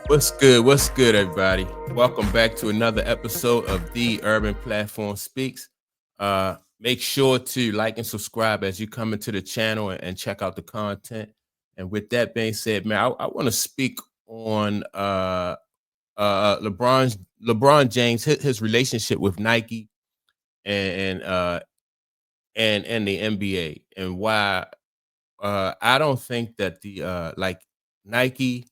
What's good? What's good, everybody? Welcome back to another episode of the Urban Platform Speaks. Make sure to like and subscribe as you come into the channel and check out the content. And with that being said, man, I want to speak on LeBron James, his relationship with Nike and and and the NBA, and why I don't think that the Nike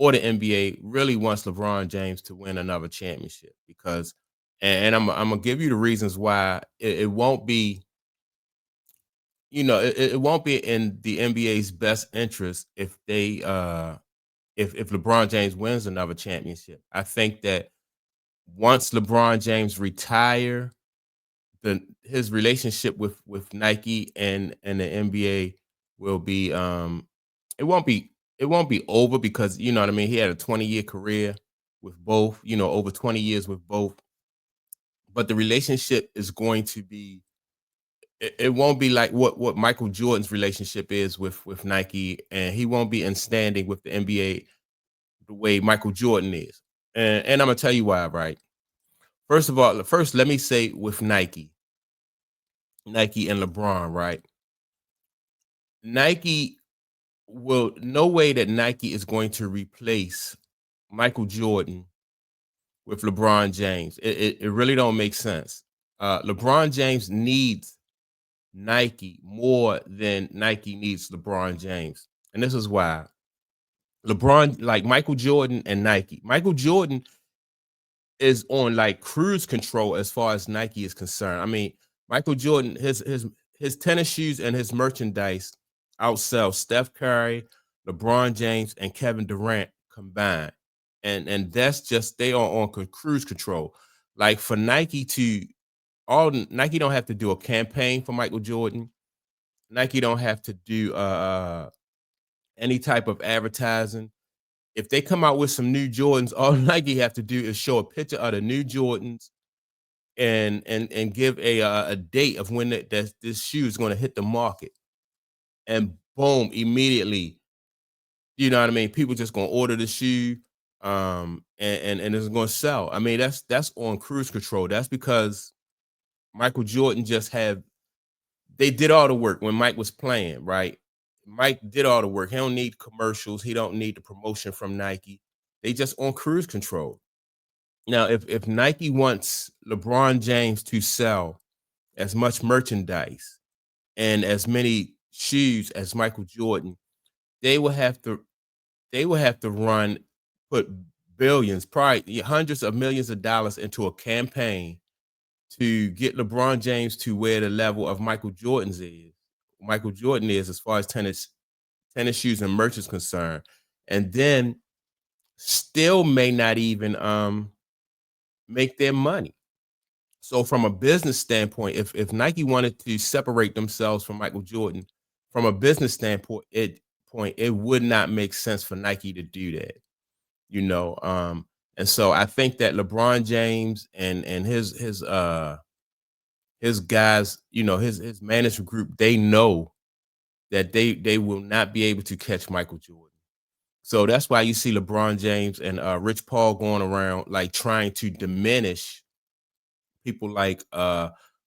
or the NBA really wants LeBron James to win another championship because, and I'm gonna give you the reasons why it won't be. It won't be in the NBA's best interest if if LeBron James wins another championship. I think that once LeBron James retire, the his relationship with Nike and the NBA will be it won't be it won't be over because you know what I mean. He had a 20-year career with both, over 20 years with both, but the relationship is going to be it won't be like what Michael Jordan's relationship is with Nike, and he won't be in standing with the NBA the way Michael Jordan is. And I'm gonna tell you why, right? First of all, first let me say with Nike and LeBron, right? Nike will no way that Nike is going to replace Michael Jordan with LeBron James. It really don't make sense. LeBron James needs Nike more than Nike needs LeBron James. And this is why. LeBron, like Michael Jordan and Nike. Michael Jordan is on like cruise control as far as Nike is concerned. I mean, Michael Jordan, his tennis shoes and his merchandise outsell Steph Curry, LeBron James, and Kevin Durant combined. And that's just they are on cruise control. Like for Nike to Nike don't have to do a campaign for Michael Jordan. Nike don't have to do any type of advertising. If they come out with some new Jordans, all Nike have to do is show a picture of the new Jordans and give a date of when this shoe is going to hit the market, and boom, immediately, you know what I mean. People just going to order the shoe, and it's going to sell. I mean, that's on cruise control. That's because Michael Jordan just have they did all the work when Mike was playing, right? Mike did all the work. He don't need commercials. He don't need the promotion from Nike. They just on cruise control. Now, if Nike wants LeBron James to sell as much merchandise and as many shoes as Michael Jordan, they will have to run put billions, probably hundreds of millions of dollars into a campaign to get LeBron James to where the level of Michael Jordan is as far as tennis shoes and merch is concerned, and then still may not even make their money. So from a business standpoint, if Nike wanted to separate themselves from Michael Jordan, from a business standpoint, it would not make sense for Nike to do that, you know. And so I think that LeBron James and his guys, his management group, they know that they will not be able to catch Michael Jordan. So that's why you see LeBron James and Rich Paul going around like trying to diminish people like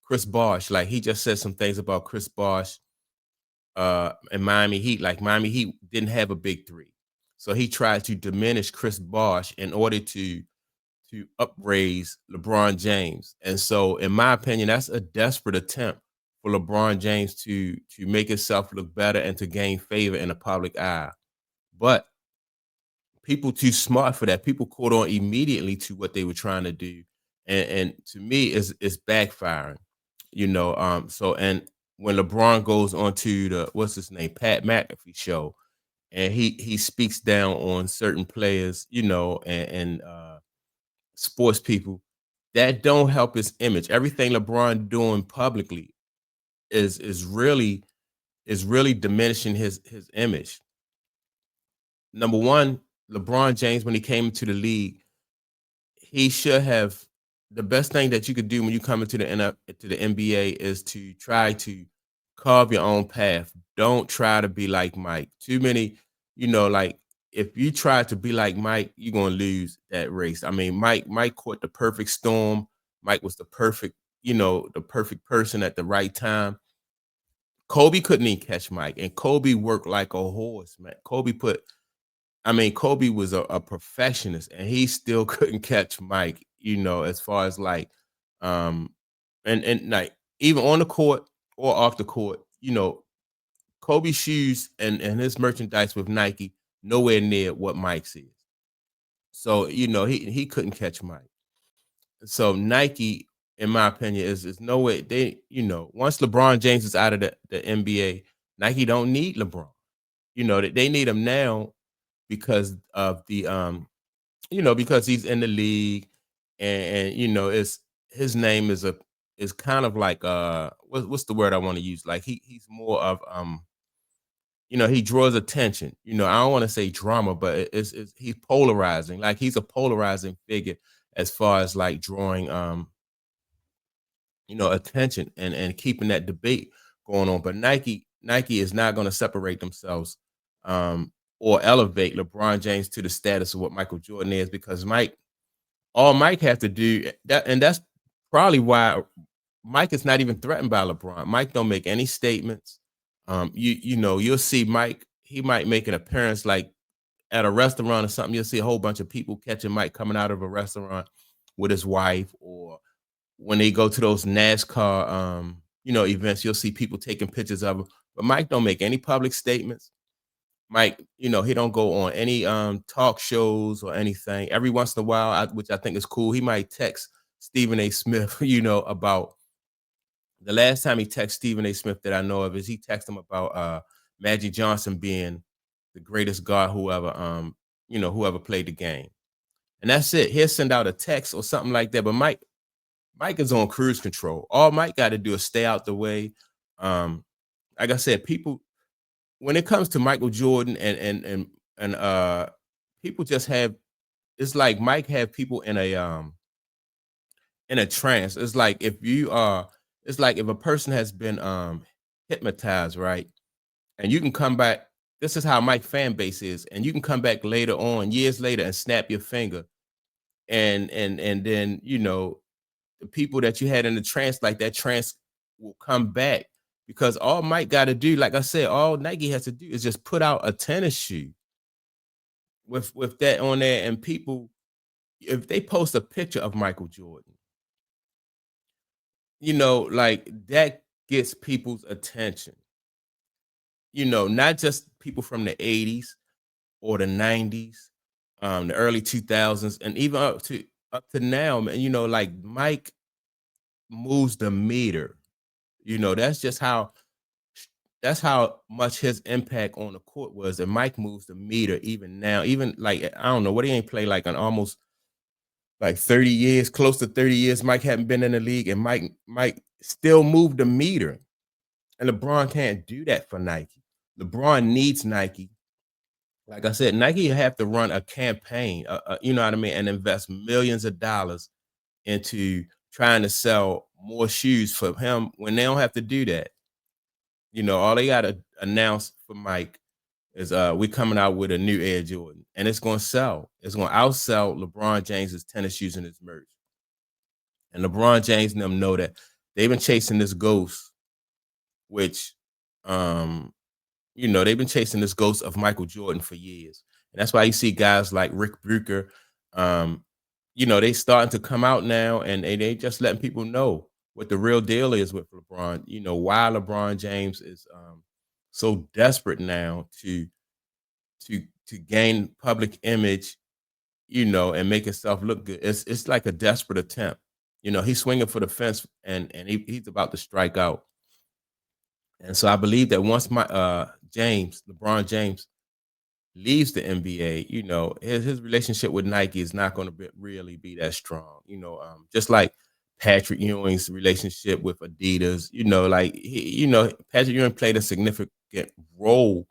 Chris Bosh. Like he just said some things about Chris Bosh in Miami Heat. Like Miami Heat didn't have a big three. So he tried to diminish Chris Bosh in order to upraise LeBron James. And so in my opinion, that's a desperate attempt for LeBron James to make himself look better and to gain favor in the public eye. But people too smart for that. People caught on immediately to what they were trying to do, and to me, it's backfiring. So and when LeBron goes on to the what's his name, Pat McAfee show, and he speaks down on certain players, and sports people, that don't help his image. Everything LeBron doing publicly is really diminishing his image. Number one, LeBron James, when he came into the league, he should have the best thing that you could do when you come into the NBA is to try to carve your own path. Don't try to be like Mike. Too many, like if you try to be like Mike, you're gonna lose that race. I mean, Mike caught the perfect storm. Mike was the perfect, the perfect person at the right time. Kobe couldn't even catch Mike, and Kobe worked like a horse, man. Kobe was a perfectionist, and he still couldn't catch Mike. As far as like, um, and like even on the court or off the court, Kobe's shoes and his merchandise with Nike nowhere near what Mike's is. So he couldn't catch Mike. So Nike, in my opinion, is no way once LeBron James is out of the NBA, Nike don't need LeBron. They need him now because of because he's in the league, and it's his name is kind of like what's the word I want to use? Like he's more of he draws attention. I don't want to say drama, but it's he's polarizing. Like he's a polarizing figure as far as like drawing attention and keeping that debate going on. But Nike is not going to separate themselves or elevate LeBron James to the status of what Michael Jordan is, because all Mike has to do that, and that's probably why Mike is not even threatened by LeBron. Mike don't make any statements. You'll see Mike. He might make an appearance like at a restaurant or something. You'll see a whole bunch of people catching Mike coming out of a restaurant with his wife, or when they go to those NASCAR, events, you'll see people taking pictures of him. But Mike don't make any public statements. Mike, he don't go on any talk shows or anything. Every once in a while, which I think is cool, he might text Stephen A. Smith, about the last time he texted Stephen A. Smith that I know of is he texted him about Magic Johnson being the greatest guard whoever played the game. And that's it. He'll send out a text or something like that. But Mike is on cruise control. All Mike got to do is stay out the way. Like I said, people, when it comes to Michael Jordan and people just have, it's like Mike had people in a trance. It's like it's like if a person has been hypnotized, right? And you can come back. This is how Mike fan base is, and you can come back later on, years later, and snap your finger, and then the people that you had in the trance, like that trance will come back, because all Mike got to do, like I said, all Nike has to do is just put out a tennis shoe with that on there, and people, if they post a picture of Michael Jordan, like that gets people's attention. Not just people from the 80s or the 90s, the early 2000s, and even up to now, man. Like Mike moves the meter. That's how much his impact on the court was. And Mike moves the meter even now. Even like I don't know what he ain't played like an almost like 30 years, close to 30 years. Mike hadn't been in the league, and Mike still moved the meter. And LeBron can't do that for Nike. LeBron needs Nike. Like I said, Nike have to run a campaign, you know what I mean, and invest millions of dollars into trying to sell more shoes for him when they don't have to do that. All they got to announce for Mike is we coming out with a new Air Jordan, and it's going to sell. It's going to outsell LeBron James's tennis shoes and his merch. And LeBron James and them know that they've been chasing this ghost, which they've been chasing this ghost of Michael Jordan for years. And that's why you see guys like Rick Bruker, they starting to come out now, and they just letting people know what the real deal is with LeBron. Why LeBron James is so desperate now to gain public image, and make himself look good. It's like a desperate attempt. He's swinging for the fence, and he's about to strike out. And so I believe that once LeBron James leaves the NBA, his relationship with Nike is not going to really be that strong. Just like Patrick Ewing's relationship with Adidas, like Patrick Ewing played a significant role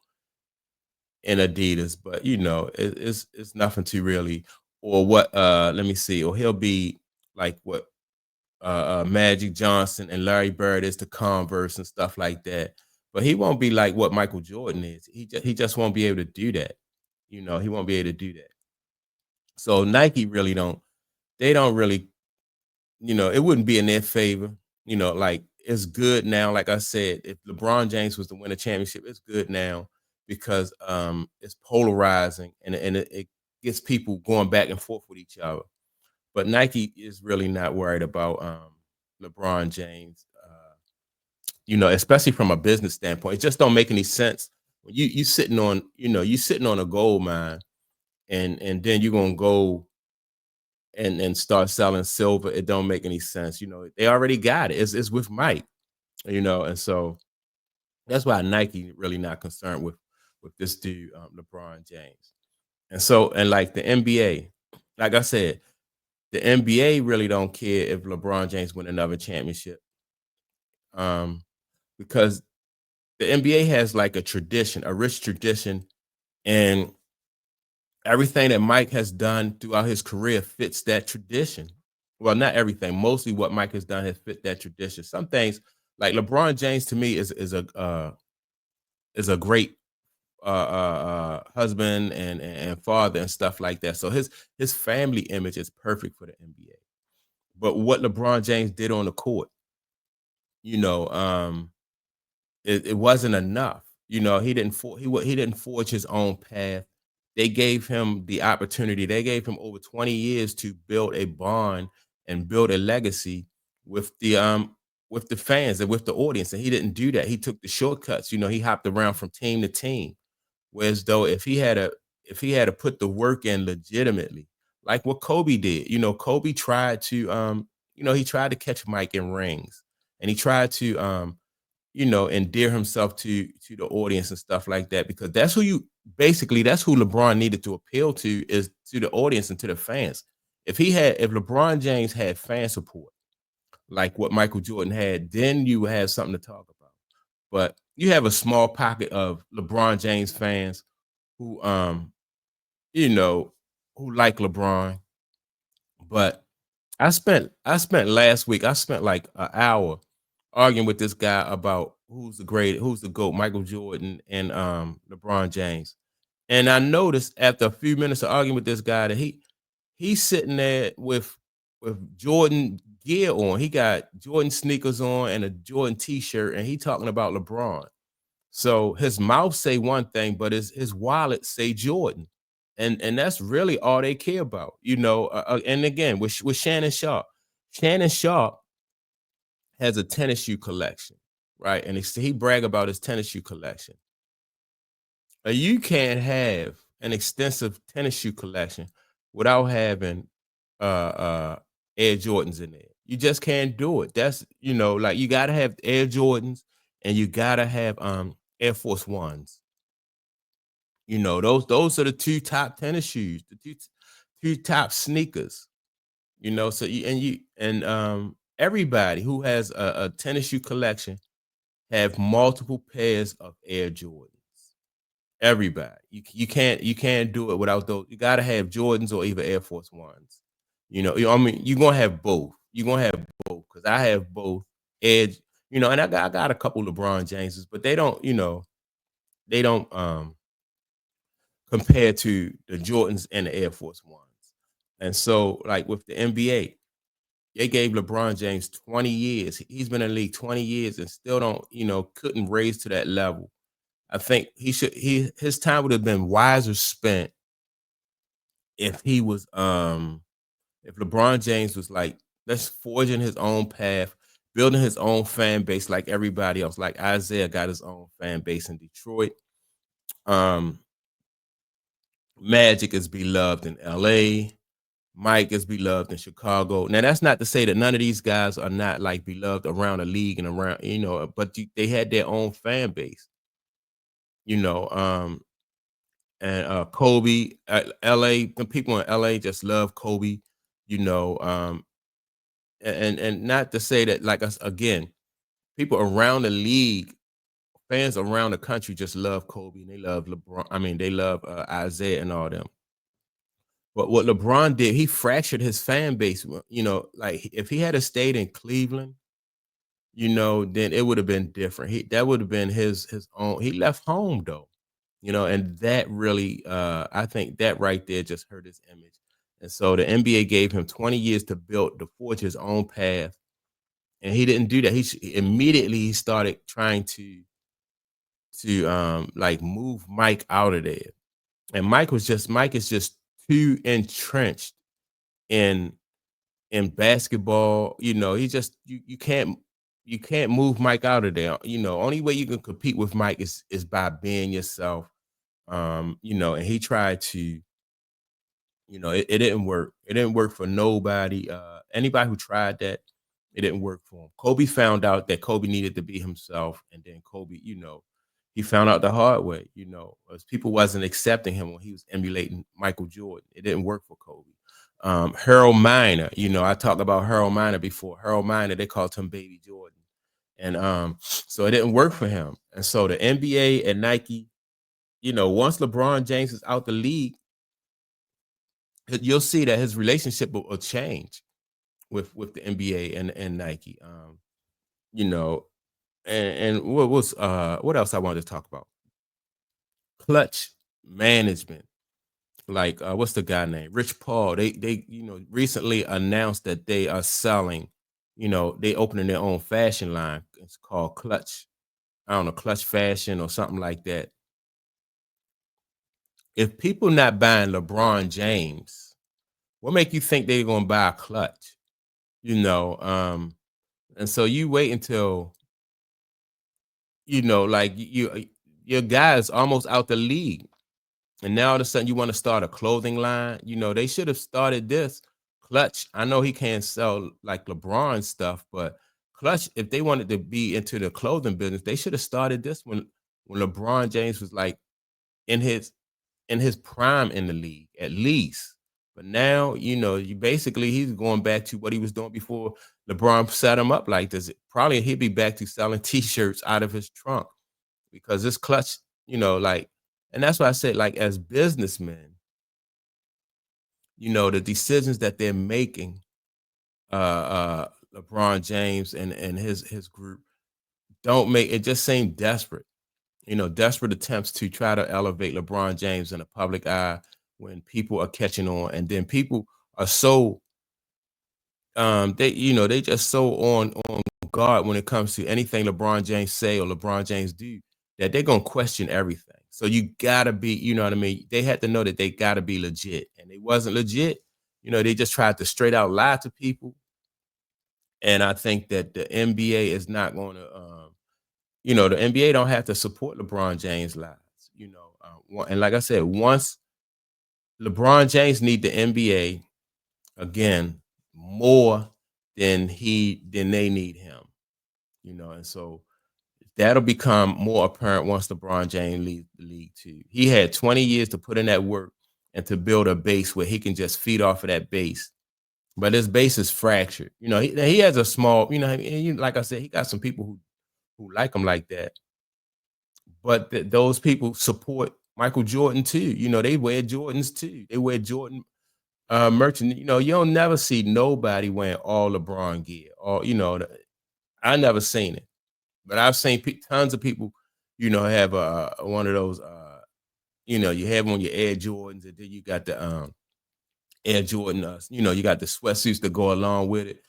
in Adidas, but it's nothing to really, or what let me see, or he'll be like what Magic Johnson and Larry Bird is to Converse and stuff like that. But he won't be like what Michael Jordan is. He just won't be able to do that. He won't be able to do that. So Nike really don't. They don't really. It wouldn't be in their favor. Like it's good now. Like I said, if LeBron James was to win a championship, it's good now because it's polarizing and it gets people going back and forth with each other. But Nike is really not worried about LeBron James. Especially from a business standpoint, it just don't make any sense. When you sitting on, you sitting on a gold mine, and then you're gonna go and start selling silver. It don't make any sense. They already got it. It's with Mike. And so that's why Nike really not concerned with this dude, LeBron James. And like the NBA, like I said, the NBA really don't care if LeBron James win another championship, um, because the NBA has like a tradition, a rich tradition, and everything that Mike has done throughout his career fits that tradition. Well, not everything. Mostly what Mike has done has fit that tradition. Some things, like LeBron James, to me is a great husband and father and stuff like that. So his family image is perfect for the NBA. But what LeBron James did on the court, you know, um, it wasn't enough. He didn't forge his own path. They gave him the opportunity. They gave him over 20 years to build a bond and build a legacy with the fans and with the audience. And he didn't do that. He took the shortcuts. He hopped around from team to team. Whereas though if he had to put the work in legitimately, like what Kobe did, Kobe tried to he tried to catch Mike in rings, and he tried to endear himself to the audience and stuff like that, because that's who LeBron needed to appeal to, is to the audience and to the fans. If LeBron James had fan support like what Michael Jordan had, then you would have something to talk about. But you have a small pocket of LeBron James fans who you know who like LeBron. But I spent last week, I spent like an hour arguing with this guy about who's the GOAT, Michael Jordan and LeBron James. And I noticed after a few minutes of arguing with this guy that he's sitting there with Jordan gear on. He got Jordan sneakers on and a Jordan t-shirt, and he talking about LeBron. So his mouth say one thing, but his wallet say Jordan, and that's really all they care about, And again, with Shannon Sharp, Shannon Sharp has a tennis shoe collection, right? And he brag about his tennis shoe collection. You can't have an extensive tennis shoe collection without having Air Jordans in there. You just can't do it. That's like you gotta have Air Jordans and you gotta have Air Force Ones. Those are the two top tennis shoes, the two top sneakers. So everybody who has a tennis shoe collection have multiple pairs of Air Jordans. Everybody. You can't do it without those. You gotta have Jordans or either Air Force Ones. I mean, you're gonna have both. You're gonna have both because I have both Edge, and I got a couple LeBron Jameses, but they don't compare to the Jordans and the Air Force Ones. And so, like with the NBA, they gave LeBron James 20 years. He's been in the league 20 years and still couldn't raise to that level. I think his time would have been wiser spent if he was if LeBron James was like, let's forging his own path, building his own fan base like everybody else. Like Isaiah got his own fan base in Detroit. Um Magic is beloved in LA. Mike is beloved in Chicago. Now that's not to say that none of these guys are not like beloved around the league and around, but they had their own fan base, you know. And Kobe, LA, the people in LA just love Kobe, you know. And not to say that, like us again, people around the league, fans around the country just love Kobe and they love LeBron. I mean, they love Isaiah and all them. But what LeBron did, he fractured his fan base. Like if he had stayed in Cleveland, then it would have been different. That would have been his own. He left home though. and that really, I think that right there just hurt his image. And so the NBA gave him 20 years to forge his own path, and he didn't do that. Immediately he started trying to like move Mike out of there, and Mike is just too entrenched in basketball. He just you can't move Mike out of there. Only way you can compete with Mike is by being yourself. And he tried to, it didn't work. It didn't work for nobody. Anybody who tried that, it didn't work for him. Kobe found out that Kobe needed to be himself, and then Kobe, he found out the hard way. As people wasn't accepting him when he was emulating Michael Jordan. It didn't work for Kobe. Harold Miner, I talked about Harold Miner before. Harold Miner, they called him Baby Jordan, and so it didn't work for him. And so the NBA and Nike, once LeBron James is out the league, you'll see that his relationship will change with the NBA and Nike. You know, and what else I wanted to talk about? Clutch management. Like what's the guy name? Rich Paul. They recently announced that they are selling, they opening their own fashion line. It's called Clutch. I don't know, Clutch Fashion or something like that. If people not buying LeBron James, what make you think they're gonna buy a Clutch? You know, and so you wait until like your guy is almost out the league, and now all of a sudden you want to start a clothing line. They should have started this Clutch. I know he can't sell like LeBron stuff, but Clutch, if they wanted to be into the clothing business, they should have started this when LeBron James was like in his prime in the league, at least. But now, you basically he's going back to what he was doing before LeBron set him up like this. Probably he'll be back to selling t-shirts out of his trunk because this Clutch, like, and that's why I said, like, as businessmen, the decisions that they're making, LeBron James and his group don't make it, just seem desperate. Desperate attempts to try to elevate LeBron James in the public eye when people are catching on, and then people are so they just so on guard when it comes to anything LeBron James say or LeBron James do that they're gonna question everything. So you gotta be, you know what I mean? They had to know that they gotta be legit, and they wasn't legit. They just tried to straight out lie to people, and I think that the NBA is not going to the NBA don't have to support LeBron James' lies. And like I said, once LeBron James need the NBA again more than they need him. And so that'll become more apparent once LeBron James leaves the league too. He had 20 years to put in that work and to build a base where he can just feed off of that base. But his base is fractured. He has a small, like I said, he got some people who like him like that. But those people support Michael Jordan too. They wear Jordans too. They wear Jordan merchant. You don't never see nobody wearing all LeBron gear. Or I never seen it, but I've seen tons of people. Have one of those. You have on your Air Jordans, and then you got the Air Jordan. You got the sweatsuits that go along with it.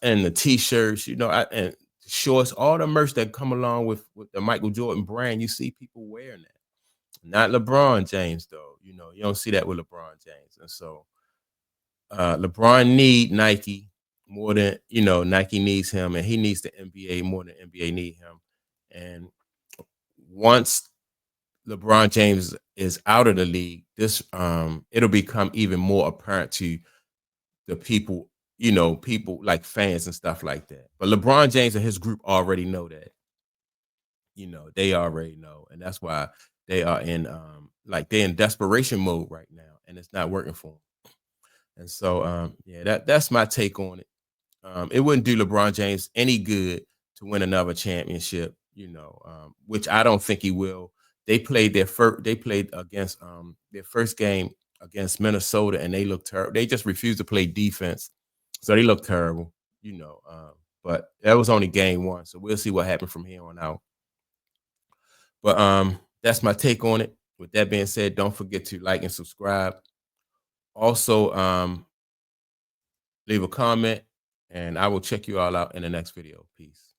And the t-shirts. And shorts, all the merch that come along with the Michael Jordan brand. You see people wearing that. Not LeBron James though. You don't see that with LeBron James, and so LeBron need Nike more than Nike needs him, and he needs the NBA more than NBA need him. And once LeBron James is out of the league, this it'll become even more apparent to the people, people like fans and stuff like that. But LeBron James and his group already know that. They already know, and that's why they are in like they're in desperation mode right now, and it's not working for them. And so yeah, that's my take on it. It wouldn't do LeBron James any good to win another championship, which I don't think he will. They played against their first game against Minnesota, and they looked terrible. They just refused to play defense, so they looked terrible, but that was only game one, so we'll see what happened from here on out. But That's my take on it. With that being said, don't forget to like and subscribe. Also, leave a comment, and I will check you all out in the next video. Peace.